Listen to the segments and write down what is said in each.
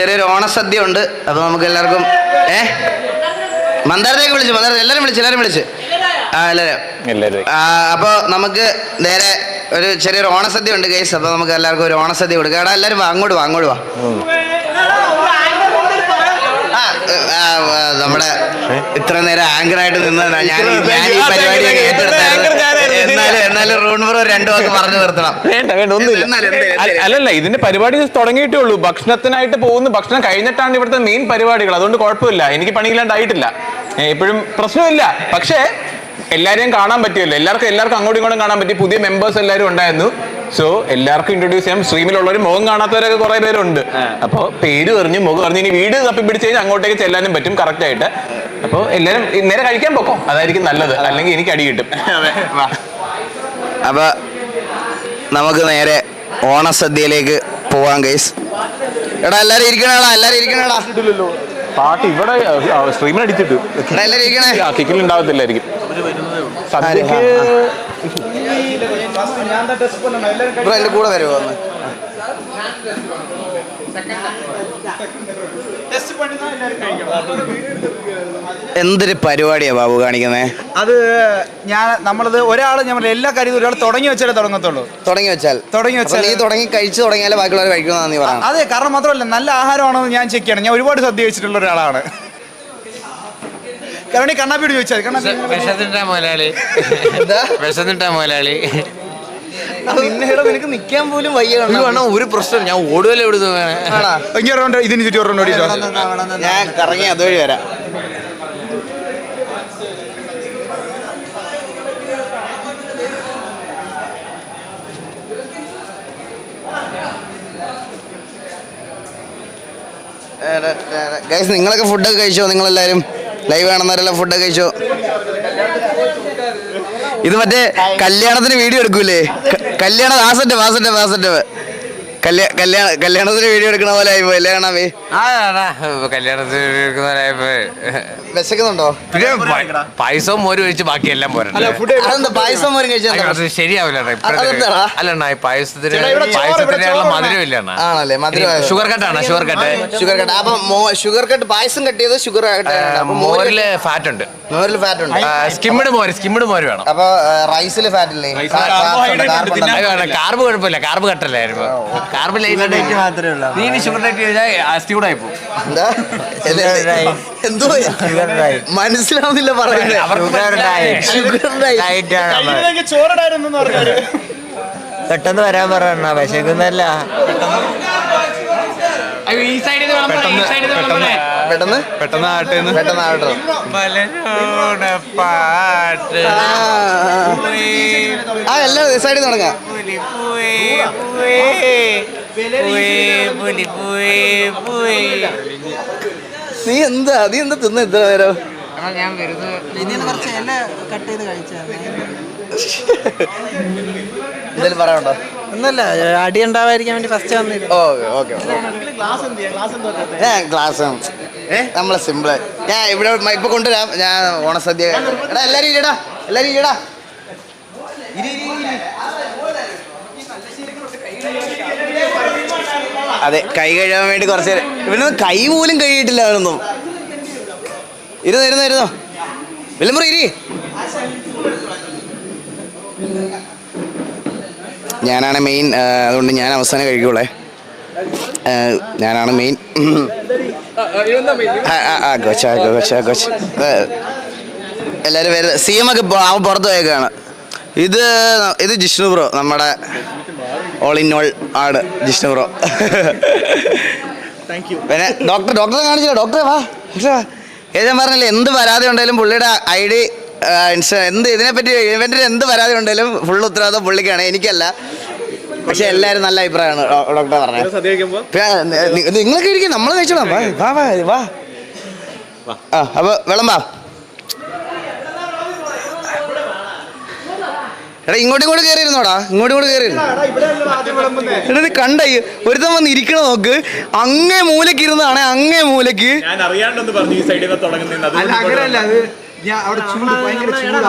ചെറിയൊരു ഓണസദ്യ ഉണ്ട്. അപ്പോൾ നമുക്ക് എല്ലാവർക്കും മന്ദാരത്തേക്ക് വിളിച്ചു, എല്ലാവരും വിളിച്ച് എല്ലാവരും. അപ്പോൾ നമുക്ക് നേരെ ഒരു ചെറിയൊരു ഓണസദ്യ ഉണ്ട് ഗൈസ്. അപ്പോൾ നമുക്ക് എല്ലാവർക്കും ഒരു ഓണസദ്യ കൊടുക്കാം. എടാ എല്ലാവരും അങ്ങോട്ട് വാ. നമ്മുടെ ഇത്ര നേരം ആങ്കറായിട്ട് നിന്നതാണ് ഞാൻ ഈ പരിപാടിയൊക്കെ ഏറ്റെടുത്തായിരുന്നു. എന്നാലും റൂൺ ബ്രോ രണ്ടു വാക്ക് പറഞ്ഞു നിർത്തണം. വേണ്ട ഒന്നുമില്ല. അല്ലല്ല, ഇതിന്റെ പരിപാടി തുടങ്ങിയിട്ടേ ഉള്ളൂ. ഭക്ഷണത്തിനായിട്ട് പോകുന്നു. ഭക്ഷണം കഴിഞ്ഞിട്ടാണ് ഇവിടുത്തെ മെയിൻ പരിപാടികൾ. അതുകൊണ്ട് കുഴപ്പമില്ല, എനിക്ക് പണിയില്ലാണ്ടായിട്ടില്ല, എപ്പോഴും പ്രശ്നമില്ല. പക്ഷേ എല്ലാവരെയും കാണാൻ പറ്റിയല്ലോ, എല്ലാവർക്കും അങ്ങോട്ടും ഇങ്ങോട്ടും കാണാൻ പറ്റി. പുതിയ മെമ്പേഴ്സ് എല്ലാവരും ഉണ്ടായിരുന്നു. സോ എല്ലാവർക്കും ഇൻട്രൊഡ്യൂസ് ചെയ്യാം. സ്ട്രീമിലുള്ളവരും മുഖം കാണാത്തവരൊക്കെ കുറെ പേരുണ്ട്. അപ്പോൾ പേര് പറഞ്ഞു, മുഖം അറിഞ്ഞ് ഇനി വീട് തപ്പി പിടിച്ച് കഴിഞ്ഞാൽ അങ്ങോട്ടേക്ക് ചെല്ലാനും പറ്റും കറക്റ്റ് ആയിട്ട്. അപ്പോൾ എല്ലാവരും നേരെ കഴിക്കാൻ പോക്കോ, അതായിരിക്കും നല്ലത്. അല്ലെങ്കിൽ എനിക്ക് അടി കിട്ടും. അപ്പൊ നമുക്ക് നേരെ ഓണസദ്യയിലേക്ക് പോവാം ഗൈസ്. എടാ എല്ലാരും ഇരിക്കണേടാ. പാട്ട് ഇവിടെ സ്ട്രീമിൽ അടിച്ചിട്ട് കിക്കിൽ ഉണ്ടാവത്തില്ലായിരിക്കും. സദ്യക്ക് എന്റെ കൂടെ വരുമോ? എന്തൊരു പരിപാടിയാ ബാബു കാണിക്കുന്നേ? അത് നമ്മളത് ഒരാൾ എല്ലാ കാര്യവും ഒരാൾ തുടങ്ങി വെച്ചാലേ തുടങ്ങത്തുള്ളൂ. തുടങ്ങി വെച്ചാൽ നീ കഴിച്ചു തുടങ്ങിയാലേ ബാക്കിയുള്ളവർ കഴിക്കുമെന്നാണ് നീ പറയാം. അതെ, കാരണം മാത്രമല്ല നല്ല ആഹാരമാണെന്ന് ഞാൻ ചെക്ക് ചെയ്യണം. ഞാൻ ഒരുപാട് സദ്യ കഴിച്ചിട്ടുള്ള ഒരാളാണ്. കാരണം ഈ കണ്ണാപ്പിയോട് ചോദിച്ചാൽ നിനക്ക് നിക്കാൻ പോലും വയ്യ. ഒരു പ്രശ്നം, ഞാൻ ഓടുവല്ലേ ഇവിടുന്ന്. ഇതിന് ചുറ്റും ഞാൻ കറങ്ങി അതുവഴി വരാം. ഗൈസ്, നിങ്ങളൊക്കെ ഫുഡൊക്കെ കഴിച്ചോ? നിങ്ങളെല്ലാവരും ലൈവ് കാണുന്നവരെല്ലാം ഫുഡൊക്കെ കഴിച്ചോ? ഇത് മറ്റേ കല്യാണത്തിന് വീഡിയോ എടുക്കൂലേ? കല്യാണത്തിന് വീഡിയോ എടുക്കണ പോലെ ആയിപ്പോ അല്ലേ കാണാമേ? കല്യാണത്തിന് വിശക്കുന്നുണ്ടോ? പിന്നെ പായസവും മോര് കഴിച്ച് ബാക്കിയെല്ലാം പോരാ. പായസം മോരും കഴിച്ചാൽ ശരിയാവില്ല. അല്ലണ്ണ, ഈ പായസത്തിന് മധുരമില്ല. ആണല്ലേ? മധുരം ഷുഗർ കട്ടാണ്. Sugar cut. അപ്പൊ ഷുഗർ കട്ട് പായസം കട്ട് ചെയ്ത് ഷുഗർ മോരില് ഫാറ്റ് ഉണ്ട്. സ്കിമ്മിഡ് മോര് വേണം. അപ്പൊ റൈസില് ഫാറ്റ് ഇല്ലേ? കാർബ് കുഴപ്പമില്ല, കാർബ് കട്ടല്ലായിരുന്നു. കാർബ് നീ ഷുഗർ ഡയറ്റ് കഴിഞ്ഞാൽ സ്റ്റ്യൂഡായി പോകും. എന്തോ മനസ്സിലാവുന്നില്ല പറയുന്നത്. പെട്ടെന്ന് വരാൻ പറയണ വിശക്കുന്നല്ല. പെട്ടെന്ന് ആവട്ടെ. പാട്ട് എല്ലാവരും സൈഡിൽ തുടങ്ങാം. നീ എന്താ തിന്ന ഇത്ര നേരം? എന്തെങ്കിലും പറയാനുണ്ടോ? ഒന്നല്ല, അടി ഉണ്ടാവാതിരിക്കാൻ വേണ്ടി ഫസ്റ്റ് വന്നില്ല. ഓക്കെ. ഗ്ലാസ് നമ്മളെ സിമ്പിൾ. ഞാൻ ഇവിടെ ഇപ്പൊ കൊണ്ടുവരാം. ഞാൻ ഓണസദ്യ. എടാ എല്ലാരും ഇരിടാ. അതെ, കൈ കഴുകാൻ വേണ്ടി കുറച്ച് നേരം. ഇവനൊന്നും കൈ പോലും കഴുകിയിട്ടില്ല. അവനൊന്നും ഇരുന്നോ വിലമുറ ഇരി. ഞാനാണ് മെയിൻ, അതുകൊണ്ട് ഞാൻ അവസാനം കഴിക്കുള്ളേ. ഞാനാണ് മെയിൻ. കൊച്ച് എല്ലാവരും വരുന്നത്. CM ഒക്കെ പുറത്ത് പോയേക്കാണ്. ഇത് ജിഷ്ണു ബ്രോ, നമ്മുടെ ഓൾ ഇൻ ഓൾ ആണ് ജിഷ്ണു ബ്രോ. പിന്നെ ഡോക്ടറെ കാണിച്ചോ? ഡോക്ടറെ വാ. ഞാൻ പറഞ്ഞില്ലേ, എന്ത് പരാതി ഉണ്ടെങ്കിലും പുള്ളിയുടെ ID ഇതിനെപ്പറ്റി ഇവൻ്റെ എന്ത് പരാതി ഉണ്ടെങ്കിലും ഫുൾ ഉത്തരവാദിത്വം പുള്ളിക്കാണ്, എനിക്കല്ല. പക്ഷെ എല്ലാവരും നല്ല അഭിപ്രായമാണ് ഡോക്ടറെ പറഞ്ഞത്. നിങ്ങളൊക്കെ ഇരിക്കും, നമ്മൾ കഴിച്ചോളാം. വാ. അപ്പൊ വിളമ്പാ. എടാ ഇങ്ങോട്ട് കയറിയിരുന്നോടാ. എടാ ഇത് കണ്ട ഒരുത്തം വന്ന് ഇരിക്കണ നോക്ക്. അങ്ങേ മൂലക്ക് ഇരുന്നാണ്. ഞാൻ അവിടെ ചൂട് ഭയങ്കര ചൂടാ.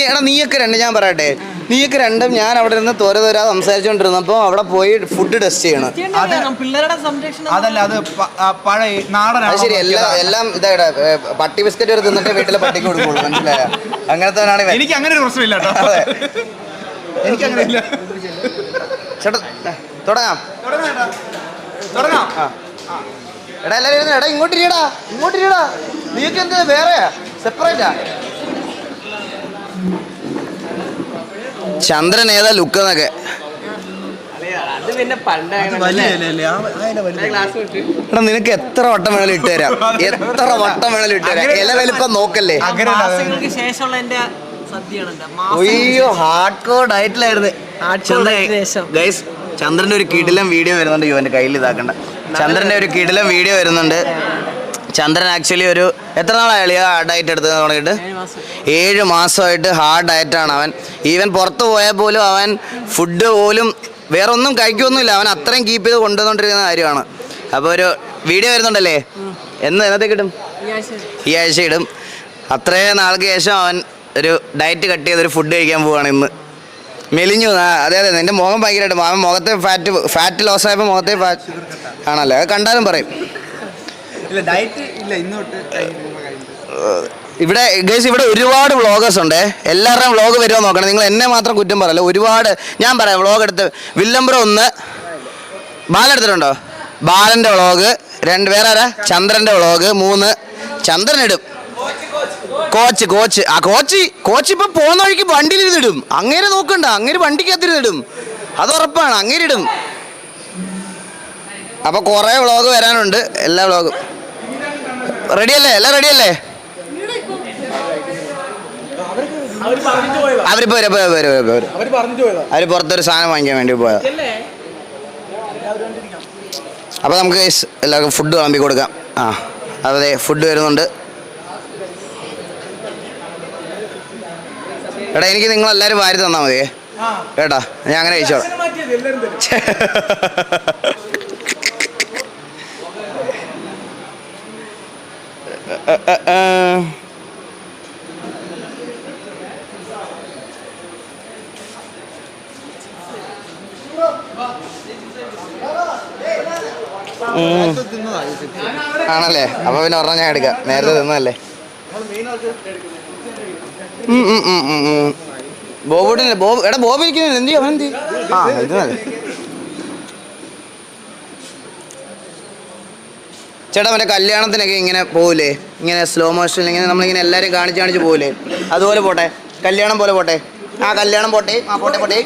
എടാ, നീയൊക്കെ രണ്ട് ഞാൻ പറയട്ടെ, നീയൊക്കെ രണ്ടും ഞാൻ അവിടെ നിന്ന് തോരാ സംസാരിച്ചുകൊണ്ടിരുന്നപ്പോൾ അവിടെ പോയി ഫുഡ് ടെസ്റ്റ് ചെയ്യണം. പിള്ളേരുടെ സംരക്ഷണം അതല്ല, അത് പഴയ നാടനാണ്. അത് ശരി, എല്ലാം ഇതാ പട്ടി ബിസ്ക്കറ്റ് വരെ തിന്നിട്ട് വീട്ടിലെ പട്ടിക്ക് കൊടുക്കുള്ളൂ, മനസ്സിലായ? അങ്ങനത്തെ എനിക്ക് അങ്ങനെ ഒരു പ്രശ്നമില്ല കേട്ടോ. അതെ, എനിക്ക് അങ്ങനെ ഇല്ല. ചേട്ടാ തുടങ്ങാം. തുടങ്ങാം. എടാ എല്ലാവരും എടാ ഇങ്ങോട്ടിരിയടാ. നീയൊക്കെ എന്താ വേറെ സെപ്പറേറ്റാ? ചന്ദ്രൻ ഏതാ ലുക്ക് എന്നൊക്കെ അത് പിന്നെ പണ്ട് എടാ നിനക്ക് എത്ര വട്ടം വേണേലും ഇട്ടുതരാം, എത്ര വട്ടം വേണേലും ഇട്ടുതരാം. ഇല വലിപ്പം നോക്കല്ലേ. മാസങ്ങൾക്ക് ശേഷമുള്ള എന്റെ സദ്യയാണ് എന്റെ അയ്യോ ഹാർഡ് കോർ ഡയറ്റിലായിരുന്നു. ഗൈസ് ചന്ദ്രന്റെ ഒരു കിടിലം വീഡിയോ വരുന്നുണ്ട്. ഇവന്റെ കയ്യിൽ ഇതാക്കണ്ട. ചന്ദ്രന്റെ ഒരു കിടിലം വീഡിയോ വരുന്നുണ്ട്. ചന്ദ്രൻ ആക്ച്വലി ഒരു എത്ര നാളായി ഡയറ്റ് എടുത്ത് തുടങ്ങിയിട്ട്? 7 മാസമായിട്ട് ഹാർഡ് ഡയറ്റാണ് അവൻ. ഈവൻ പുറത്ത് പോയാൽ പോലും അവൻ ഫുഡ് പോലും വേറെ ഒന്നും കഴിക്കൊന്നുമില്ല. അവൻ അത്രയും കീപ്പ് ചെയ്ത് കൊണ്ടുവന്നുകൊണ്ടിരിക്കുന്ന കാര്യമാണ്. അപ്പോൾ ഒരു വീഡിയോ വരുന്നുണ്ടല്ലേ, എന്നത്തേക്ക് ഇടും? ഈ ആഴ്ച ഇടും. അത്രയും നാൾക്ക് ശേഷം അവൻ ഒരു ഡയറ്റ് കട്ട് ചെയ്തൊരു ഫുഡ് കഴിക്കാൻ പോവുകയാണ് ഇന്ന്. മെലിഞ്ഞു. അതെ, നിന്റെ മുഖം ഭയങ്കരമായിട്ട് അവൻ മുഖത്തെ ഫാറ്റ് ലോസ് ആയപ്പോൾ മുഖത്തെ ഫാറ്റ് ആണല്ലേ, അത് കണ്ടാലും പറയും. ഇവിടെ ഗൈസ് ഇവിടെ ഒരുപാട് വ്ളോഗേഴ്സ് ഉണ്ട്. എല്ലാവരുടെയും വ്ളോഗ് വരുമോ നോക്കണം. നിങ്ങൾ എന്നെ മാത്രം കുറ്റം പറയല്ല. ഒരുപാട് ഞാൻ പറയാം വ്ളോഗ് എടുത്ത്. വില്ലംബ്രോ 1, ബാല എടുത്തിട്ടുണ്ടോ? ബാലൻ്റെ വ്ളോഗ് 2, വേറെ ആരാ? ചന്ദ്രൻ്റെ വ്ളോഗ് 3. ചന്ദ്രൻ ഇടും. കോച്ച് ഇപ്പൊ പോകുന്ന വഴിക്ക് വണ്ടിയിലിരുന്നിടും. അങ്ങേര് നോക്കണ്ട, അങ്ങേര് വണ്ടിക്കകത്തിരുന്നിടും, അത് ഉറപ്പാണ്. അങ്ങേരിടും. അപ്പൊ കുറെ വ്ളോഗ് വരാനുണ്ട്. എല്ലാ വ്ളോഗും റെഡിയല്ലേ? എല്ലാം റെഡിയല്ലേ? അവരിപ്പോ അവര് പുറത്തൊരു സാധനം വാങ്ങിക്കാൻ വേണ്ടി പോയതാ. അപ്പൊ നമുക്ക് എല്ലാവർക്കും ഫുഡ് വിളമ്പി കൊടുക്കാം. അതെ, ഫുഡ് വരുന്നുണ്ട്. എടാ എനിക്ക് നിങ്ങളെല്ലാവരും വാരി തന്നാൽ മതിയേ കേട്ടാ, ഞാൻ അങ്ങനെ കഴിച്ചോളാം. ആണല്ലേ? അപ്പൊ പിന്നെ ഒരെണ്ണം ഞാൻ എടുക്കാം. നേരത്തെ തിന്നതല്ലേ. ബോബോട്ടില്ലേ? എടാ ബോബ് ഇരിക്കുന്നില്ല. എന്ത് ചെയ്യും അവൻ? എന്ത് ചെയ്യും? ഇത് നല്ല ചേട്ടാ. മറ്റേ കല്യാണത്തിനൊക്കെ ഇങ്ങനെ പോകില്ലേ, ഇങ്ങനെ സ്ലോ മോഷൻ ഇങ്ങനെ നമ്മളിങ്ങനെ എല്ലാവരും കാണിച്ച് പോകില്ലേ, അതുപോലെ പോട്ടെ. കല്യാണം പോലെ പോട്ടെ. കല്യാണം പോട്ടെ. പോട്ടെ.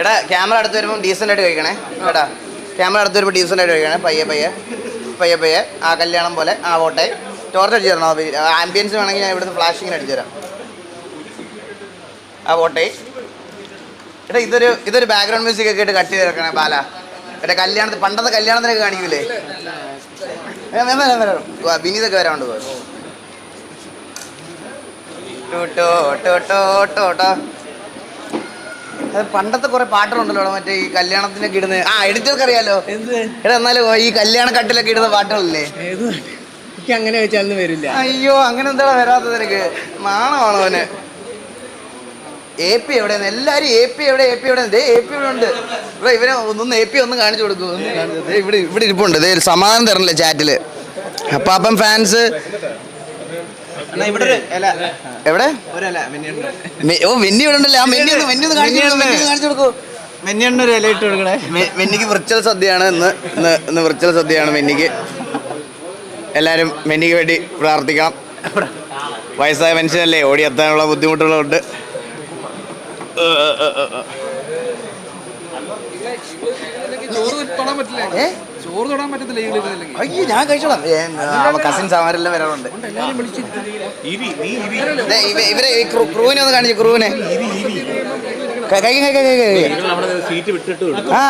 എടാ ക്യാമറ അടുത്ത് വരുമ്പോൾ ഡീസൻ്റ് ആയിട്ട് കഴിക്കണേ കേട്ടാ. ക്യാമറ അടുത്ത് വരുമ്പോൾ ഡീസൻ്റ് ആയിട്ട് കഴിക്കണേ. പയ്യെ. കല്യാണം പോലെ. പോട്ടെ. ടോർച്ച് അടിച്ചു തരണോ? ആംബിയൻസ് വേണമെങ്കിൽ ഞാൻ ഇവിടുന്ന് ഫ്ലാഷിങ്ങിന് അടിച്ചു തരാം. പോട്ടെ. എടാ ഇതൊരു ബാക്ക്ഗ്രൗണ്ട് മ്യൂസിക് ഒക്കെ ഇട്ട് കട്ട് ചെയ്ത് വെക്കണേ ബാല. മറ്റേ കല്യാണത്തിന് പണ്ടത്തെ കല്യാണത്തിനൊക്കെ കാണിക്കൂലേ? വിനീതൊക്കെ വരാണ്ട് പോയി. പണ്ടത്തെ കുറെ പാട്ടുകളുണ്ടല്ലോ മറ്റേ ഈ കല്യാണത്തിനൊക്കെ ഇടുന്നത്. എഡിറ്റർക്ക് അറിയാലോ. എടാ എന്നാലും ഈ കല്യാണ കട്ടിലൊക്കെ ഇടുന്ന പാട്ടുകളില്ലേ? അങ്ങനെ വെച്ചാലും വരില്ല. അയ്യോ, അങ്ങനെ എന്താ വരാത്തത്? നിനക്ക് നാണമാണോ അവന്? AP എവിടെയാണ്? എല്ലാരും AP എവിടെ ഉണ്ട്. ഇവരെ ഒന്ന് AP ഒന്ന് കാണിച്ചു കൊടുക്കൂ. ഇവിടെ ഇരിപ്പുണ്ട്. സമാധാനം തരണില്ലേ ചാറ്റില്. അപ്പം ഫാൻസ് എവിടെ? മെന്നി ഇവിടെ ഉണ്ടല്ലേ? മെന്നി ഒന്ന് കാണിച്ചു കൊടുക്കൂ. മെന്നിക്ക് വിർച്വൽ സദ്യയാണ് ഇന്ന് വിർച്വൽ സദ്യയാണ് മെന്നിക്ക്. എല്ലാരും മെന്നിക്ക് വേണ്ടി പ്രാർത്ഥിക്കണം. വയസ്സായ മനുഷ്യനല്ലേ, ഓടിയെത്താനുള്ള ബുദ്ധിമുട്ടുകളുണ്ട്. അയ്യോ ഞാൻ കഴിച്ചോളാം. കസിൻസ് അവരെല്ലാം വരാറുണ്ട്. ഇവരെ ക്രൂവിനെ ഒന്ന് കാണിച്ചു. ക്രൂവിനെ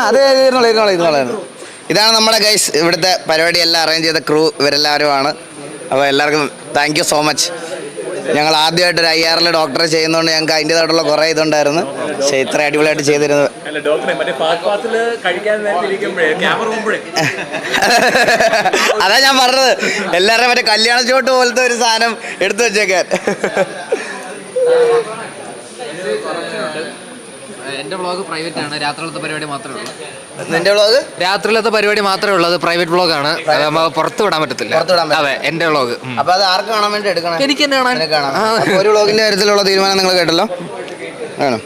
അതെ ഇരുന്നോളായിരുന്നു. ഇതാണ് നമ്മുടെ ഗൈസ് ഇവിടുത്തെ പരിപാടി എല്ലാം അറേഞ്ച് ചെയ്ത ക്രൂ. ഇവരെല്ലാവരുമാണ്. അപ്പോൾ എല്ലാവർക്കും താങ്ക് യു സോ മച്ച്. ഞങ്ങൾ ആദ്യമായിട്ട് ഒരു IR ഡോക്ടറെ ചെയ്യുന്നതുകൊണ്ട് ഞങ്ങൾക്ക് അതിൻ്റെതായിട്ടുള്ള കുറേ ഇതുണ്ടായിരുന്നു. പക്ഷേ ഇത്ര അടിപൊളിയായിട്ട് ചെയ്തിരുന്നത് അതാ ഞാൻ പറഞ്ഞത്, എല്ലാവരും മറ്റേ കല്യാണ ചോട്ട് പോലത്തെ ഒരു സാധനം എടുത്തു വെച്ചേക്കാൻ. എന്റെ വ്ളോഗ് പ്രൈവറ്റ് ആണ്, രാത്രിയിലത്തെ പരിപാടി മാത്രമേ ഉള്ളൂ. നിന്റെ വ്ളോഗ് രാത്രിയിലത്തെ പരിപാടി മാത്രമേ ഉള്ളൂ, അത് പ്രൈവറ്റ് വ്ളോഗ് ആണ്, പുറത്ത് വിടാൻ പറ്റത്തില്ല. അതെ, എന്റെ വ്ളോഗ്. അപ്പൊ അത് ആർക്ക് കാണാൻ വേണ്ടി എടുക്കണം? എനിക്ക് തന്നെ കാണാൻ. അപ്പൊ ഒരു വ്ളോഗിന്റെ കാര്യത്തിലുള്ള തീരുമാനം നിങ്ങൾ കേട്ടല്ലോ. ആണോ?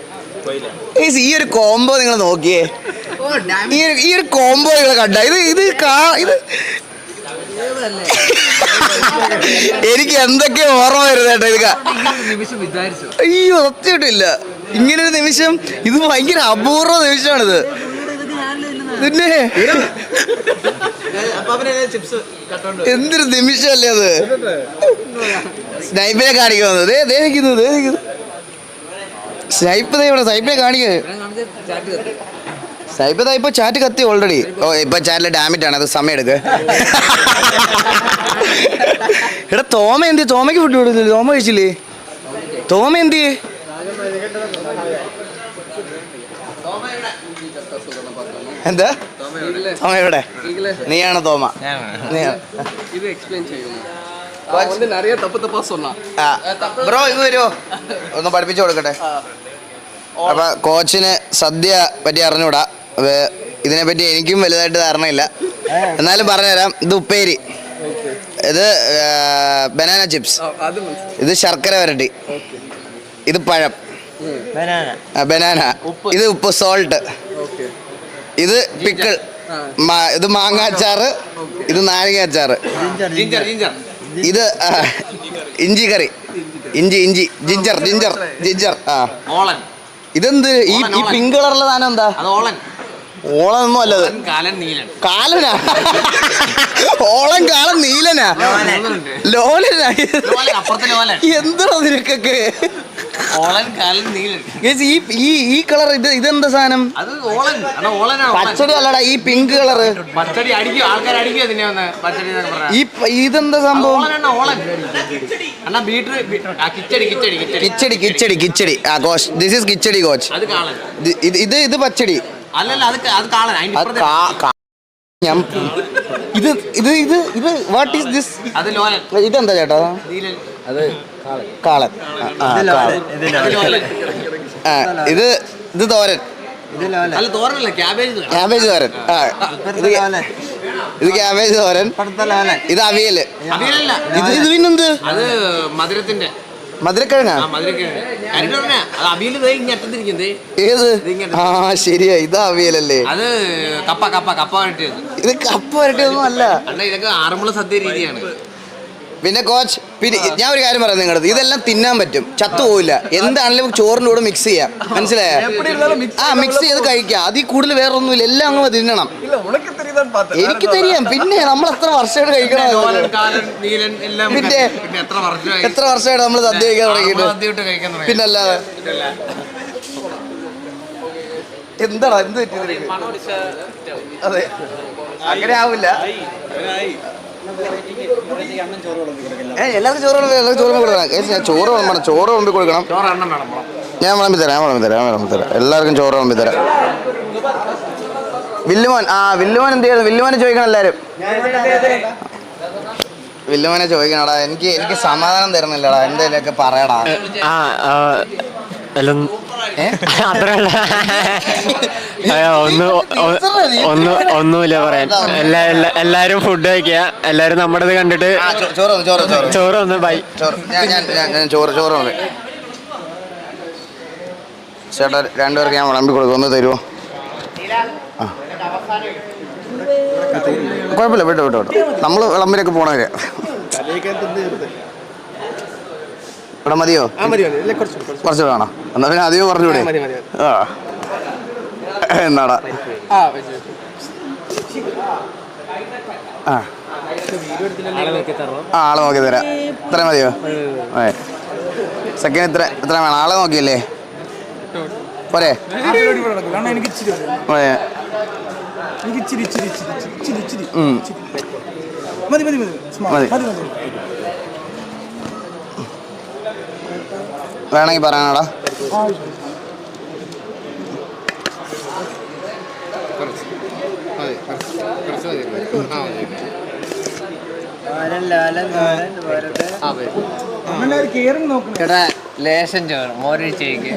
ഈ ഒരു കോംബോ നിങ്ങൾ നോക്കിയേ, ഈ ഒരു കോംബോ നിങ്ങൾ കണ്ട, ഇത് എനിക്ക് എന്തൊക്കെയോ ഓർമ്മ വരുന്നത് കേട്ടോ. ഇത് അയ്യോ സത്യമായിട്ടില്ല, ഇങ്ങനൊരു നിമിഷം, ഇത് ഭയങ്കര അപൂർവ നിമിഷമാണിത്. പിന്നെ എന്തൊരു നിമിഷമല്ലേ അത്. സ്നൈപ്പിനെ കാണിക്കുന്നത് സ്നൈപ്പ് ഇവിടെ സ്നൈപ്പിനെ കാണിക്കുന്നത്. സ്നൈപ്പ് ഇപ്പൊ ചാറ്റ് കത്തി ഓൾറെഡി. ഓ ഇപ്പൊ ചാറ്റില് ഡാമിറ്റാണ്, അത് സമയം എടുക്ക. എടാ തോമ എന്തി? തോമയ്ക്ക് ഫുഡ് കൊടുത്തില്ല, തോമ കഴിച്ചില്ലേ? തോമ എന്തി? എന്താ തോമ എവിടെ? നീയാണ് തോമ. ബ്രോ ഇത് വരുമോ? ഒന്ന് പഠിപ്പിച്ചു കൊടുക്കട്ടെ. അപ്പൊ കോച്ചിന് സദ്യ പറ്റി അറിഞ്ഞൂടാ, ഇതിനെപ്പറ്റി എനിക്കും വലുതായിട്ട് ധാരണയില്ല, എന്നാലും പറഞ്ഞുതരാം. ഇത് ഉപ്പേരി, ഇത് ബനാന ചിപ്സ്, ഇത് ശർക്കര വരട്ടി, ഇത് പഴം, ബനാന, ഇത് ഉപ്പ് സോൾട്ട്, ഇത് പിക്കിൾ, ഇത് മാങ്ങ അച്ചാറ്, ഇത് നാരങ്ങ അച്ചാറ്, ഇത് ഇഞ്ചി കറി, ഇഞ്ചി ജിഞ്ചർ ജിഞ്ചർ ജിഞ്ചർ. ആ ഇതെന്ത് ഈ പിങ്ക് കളറുള്ള സാധനം എന്താ? ഓളൊന്നും അല്ലത്, കാലനാ. ഓളം കാലം നീലനാ, ലോലനാ. എന്താ നിനക്കൊക്കെ ഈ കളർ? ഇതെന്താ സാധനം? പച്ചടി അല്ലടാ, ഈ പിങ്ക് കളറ്. ഇതെന്താ സംഭവം? കിച്ചടി. ആ കോച്ച്, ദിസ് ഈസ് കിച്ചടി കോച്ച്. ഇത് പച്ചടി. ഇത് വാട്ട് ഈസ് ദിസ്? ഇതെന്താ ചേട്ടാ? കാളൻ. ഇത് തോരൻ. ക്യാബേജ് തോരൻ. ഇത് ക്യാബേജ് തോരൻ. ഇത് അവിയല്. ഇത് പിന്നെന്ത്? മധുരക്കിഴങ്ങ. ഏത്? ആ ശരിയാ, ഇത് അവിയലല്ലേ. ഇത് കപ്പ വരട്ടിയൊന്നും അല്ല. ഇതൊക്കെ ആറന്മുള സദ്യ രീതിയാണ്. പിന്നെ കോച്ച്, പിന്നെ ഞാൻ ഒരു കാര്യം പറയാം, നിങ്ങളത് ഇതെല്ലാം തിന്നാൻ പറ്റും, ചത്തുപോയില്ല. എന്താണെങ്കിലും ചോറിൻ്റെ കൂടെ മിക്സ് ചെയ്യാം, മനസ്സിലായോ? ആ മിക്സ് ചെയ്ത് കഴിക്കാം, അതിൽ കൂടുതൽ വേറെ ഒന്നുമില്ല, എല്ലാം അങ്ങ് തിന്നണം. എനിക്ക് തരിയാം. പിന്നെ നമ്മൾ എത്ര വർഷമായിട്ട് കഴിക്കണം? പിന്നെ എത്ര വർഷമായിട്ട് നമ്മൾ സദ്യ കഴിക്കാൻ തുടങ്ങിയിട്ട്? പിന്നല്ലാതെ എന്താടാ, എന്ത് പറ്റി? അതെ, അങ്ങനെ ആവില്ല. എല്ലാവർക്കും ചോറ് കൊടുക്കണം. ചോറ് വിളമ്പണം, ചോറ് വിളമ്പി കൊടുക്കണം. ഞാൻ വിളമ്പി തരാം. എല്ലാവർക്കും ചോറ് വിളമ്പി തരാം. വില്ലുമോൻ, വില്ലുമോൻ എന്ത് ചെയ്യുന്നു? വില്ലുമോനെ ചോദിക്കണം എല്ലാവരും. വില്ലുമോനെ ചോദിക്കണടാ. എനിക്ക് സമാധാനം തരുന്നില്ലടാ, എന്തേലൊക്കെ പറയടാ. ഒന്നുമില്ല പറയാൻ. എല്ലാരും ഫുഡ് കഴിക്കുക, എല്ലാരും നമ്മുടെ കണ്ടിട്ട് ചോറ് ഒന്ന് ബൈ. ചോറ് ചേട്ടാ, രണ്ടുപേർക്ക് ഞാൻ വിളമ്പി കൊടുക്കും, ഒന്ന് തരുമോ? കുഴപ്പമില്ല, വിട്ടോ. നമ്മൾ വിളമ്പിലൊക്കെ പോണവര്. ഇവിടെ മതിയോ? കുറച്ച് വേണം. എന്നാ പിന്നെ അധികം പറഞ്ഞൂടെ? ആ എന്നാടാ. ആളെ നോക്കി തരാം. ഇത്ര മതിയോ? സെക്കൻഡ് എത്ര വേണം? ആളെ നോക്കിയല്ലേ പോരെ? മതി. വേണമെങ്കിൽ പറയാനാടാ. ചേട്ടാ ലേശം ചോറ് മോര് ചെയ്യിക്കേ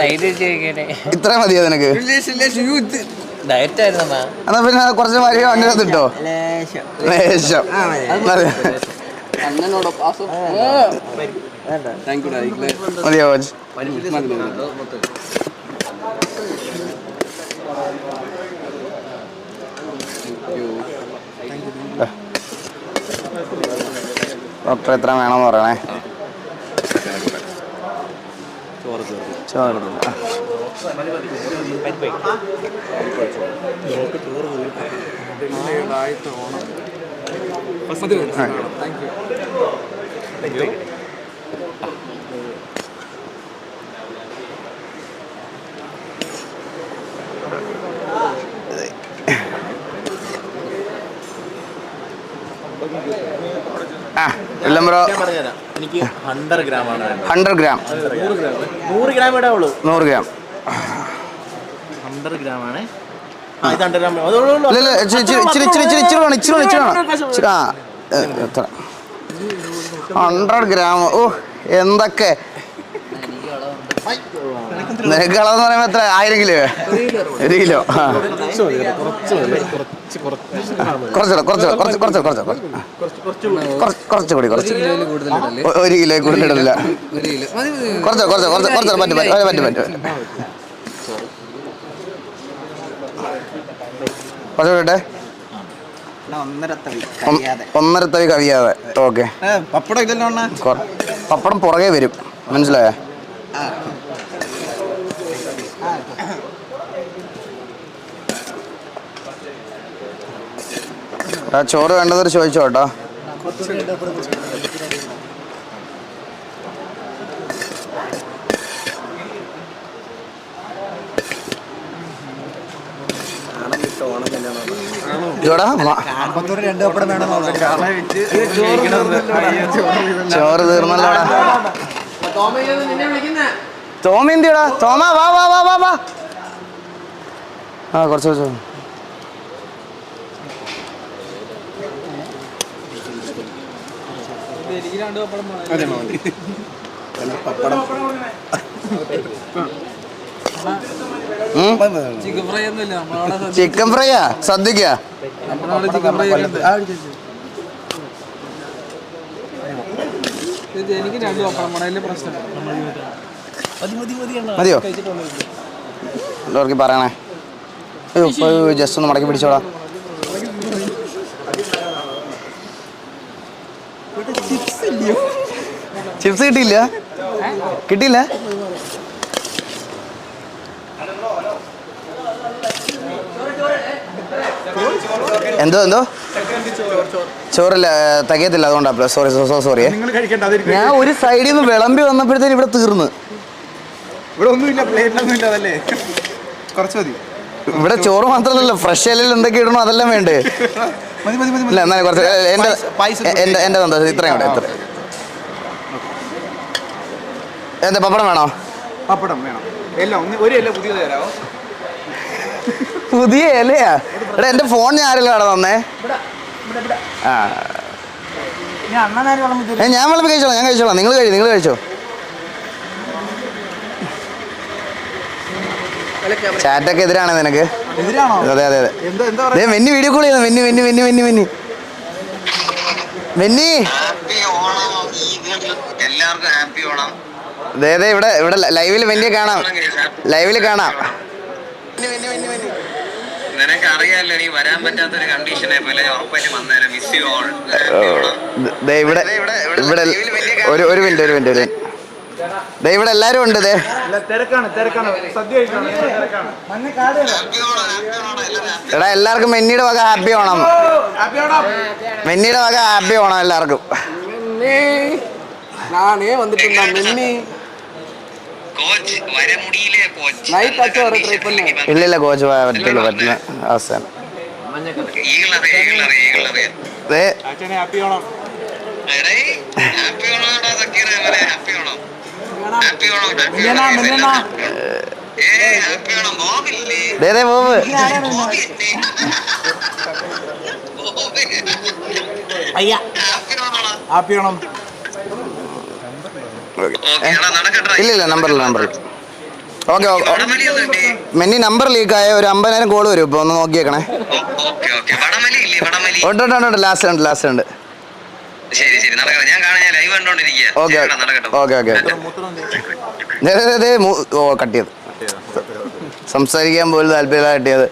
തൈര് ചെയ്യിക്കേ ഇത്ര മതിയോ നിനക്ക്? ഡയറ്റ് ആയിരുന്നു എന്നാ പിന്നെ കുറച്ച് മരി വണ്ടിനകത്ത് ഇട്ടോ. ലേശം മതിയോ? ഡോക്ടർ എത്ര വേണമെന്ന് പറയണേ. ചോറ് എല്ലാം ബ്രോ. എനിക്ക് 100 ഗ്രാമാണ്. 100 ഗ്രാം 100 ഗ്രാം ഇടാവുള്ളൂ. 100 ഗ്രാം 100 ഗ്രാമാണ്. എത്ര 100 ഗ്രാം? ഓ എന്തൊക്കെ നിനക്ക് അളവെന്ന് പറയുമ്പോ എത്ര? 1000 കിലോ? 1 കിലോ? കുറച്ചുകൂടി 1 കിലോ കൂടുതലിടില്ല. കുറച്ച് പറ്റും. കുറച്ചുകൂടെ 1.5 തവി കവിയാതെ. ഓക്കെ. പപ്പടം പുറകെ വരും, മനസ്സിലായോ? ചോറ് വേണ്ടതൊരു ചോദിച്ചോ കേട്ടോ. ചോറ് തീർന്നല്ലോടാ. തോമ എന്തിയടാ? തോമ വാ വാ വാ വാ വാ. ആ കുറച്ച് ചിക്കൻ ഫ്രൈയാ? സദ്യക്കാ? മതിയോ? എല്ലാവർക്കും പറയണേ. ജസ്റ്റ് ഒന്ന് മടക്കി പിടിച്ചോടാ. ചിപ്സ് കിട്ടിയില്ല? എന്തോ ചോറില്ല, തികയത്തില്ല, അതുകൊണ്ടാ. സോറി. ഞാൻ ഒരു സൈഡിൽ നിന്ന് വിളമ്പി വന്നപ്പോഴത്തേന് ഇവിടെ തീർന്ന്. ഇവിടെ ചോറ് മാത്രമല്ലല്ലോ, ഫ്രഷ് ഇലയിൽ എന്തൊക്കെ ഇടണോ അതെല്ലാം വേണ്ടേ? ഇല്ല എന്നാലും കുറച്ച് എന്റെ സന്തോഷം. ഇത്രയും കൂടെ. എന്താ പപ്പടം വേണോ? പപ്പടം വേണം. ഒരു ഇല പുതിയത് തരാമോ? പുതിയ ഇലയാ? എടാ എന്റെ ഫോൺ ഞാൻ ആരെല്ലാം തന്നേ? ഞാൻ വിളമ്പി കഴിച്ചോളാം. നിങ്ങൾ കഴിച്ചോ. ചാറ്റൊക്കെ എതിരാണ് നിനക്ക്? അതെ. മെന്നി വീഡിയോ കോൾ ചെയ്യുന്നു. മെന്നി അതെ ഇവിടെ ലൈവിൽ മെന്നിയെ കാണാം. നിനക്കറിയാലോ നീ വരാൻ പറ്റാത്തൊരു കണ്ടീഷനെ പോലെ ഉറപ്പായിട്ടും വന്നേരം. Miss you all. ഇവിടെ ഒരു മിനിറ്റ്. ഇവിടെ എല്ലാരും ഉണ്ട്. എടാ എല്ലാവർക്കും മെന്നിയുടെ വക ഹാപ്പി ഓണം. എല്ലാവർക്കും. ഇല്ലില്ല കോച്ച് പറ്റുന്ന അവസ്ഥയാണ്. ഹാപ്പി ഓണം മിന്നണ്ണാ, മിന്നണ്ണാ. ഹാപ്പി ഓണം ബോബില്ലേ ദേ പോവ് അയ്യ ഹാപ്പി ഓണം. ഇല്ല നമ്പറില്ല ഓക്കെ മെന്നി നമ്പർ ലീക്കായ ഒരു 50,000 കോള് വരും ഇപ്പൊ ഒന്ന് നോക്കിയേക്കണേ. ഉണ്ട് ലാസ്റ്റ് ഉണ്ട്. ശരി ശരി നടക്കട്ടെ. ഞാൻ കാണാൻ ലൈവ് കണ്ടോണ്ടിരിക്കുക. ഓക്കെ ഓ കട്ട് ചെയ്ത് സംസാരിക്കാൻ പോലും താല്പര്യമില്ല കട്ട് ചെയ്ത്.